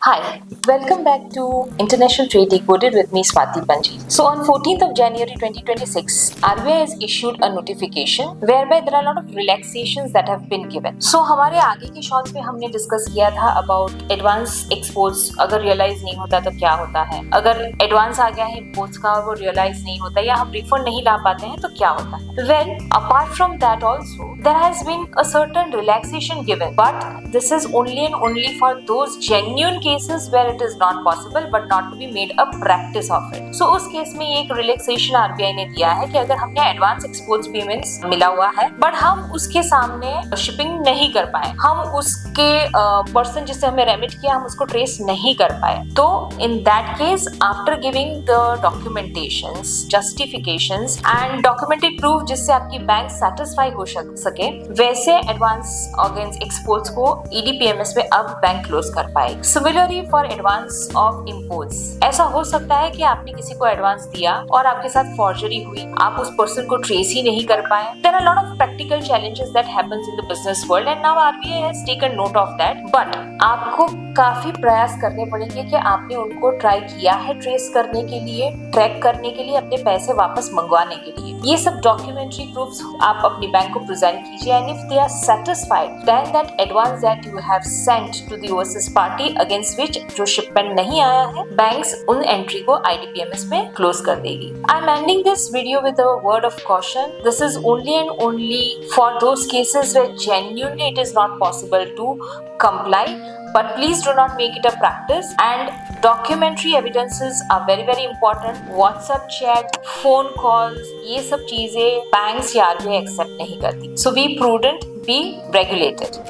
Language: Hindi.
Hi, welcome back to International Trade Decoded with me Swati Panji. So on 14th of January 2026, RBI has issued a notification whereby there are a lot of relaxations that have been given. So हमारे आगे के शॉर्ट्स में हमने डिस्कस किया था अबाउट एडवांस एक्सपोर्ट्स अगर रियलाइज नहीं होता तो क्या होता है, अगर एडवांस आ गया है इम्पोर्ट्स का और वो रियलाइज नहीं होता या हम रिफंड नहीं ला पाते हैं तो क्या होता है. Well, apart from that also there has been a certain relaxation given, but this is only and only for those genuine cases where it is not possible but not to be made a practice of it. So उस केस में एक रिलैक्सेशन आरबीआई ने दिया है कि अगर हमने एडवांस एक्सपोर्ट्स पेमेंट्स मिला हुआ है बट हम उसके सामने शिपिंग नहीं कर पाए, हम उसके पर्सन जिससे हमें रेमिट किया हम उसको ट्रेस नहीं कर पाए, तो in that case after giving the documentations, justifications and documented proof जिससे आपकी बैंक सेटिस्फाई हो सके, वैसे एडवांस ऑर्गेन्स एक्सपोर्ट्स को ईडीपीएमएस में अब बैंक क्लोज कर पाएगी. Similarly for advance of imports, ऐसा हो सकता है कि आपने किसी को एडवांस दिया और आपके साथ फॉर्जरी हुई, आप उस पर्सन को ट्रेस ही नहीं कर पाए. There are lot of practical challenges that happens in the business world and now RBI has taken note of that. But आपको काफी प्रयास करने पड़ेंगे कि आपने उनको ट्राई किया है ट्रेस करने के लिए, ट्रैक करने के लिए, अपने पैसे वापस मंगवाने के लिए. ये सब डॉक्यूमेंट्री प्रूफ्स आप अपनी बैंक को प्रेजेंट कीजिए and if they are satisfied then that advance that you have sent to the overseas party against which जो शिपमेंट नहीं आया है, बैंक्स उन एंट्री को आईडीपीएमएस में क्लोज कर देगी. I am ending this video with a word of caution. This is only and only for those cases where genuinely it is not possible to comply, but please do not make it a practice. And documentary evidences are very very important. WhatsApp chat, phone calls, ये सब चीजें बैंक्स या आरबीआई एक्सेप्ट नहीं करती. So be prudent, be regulated.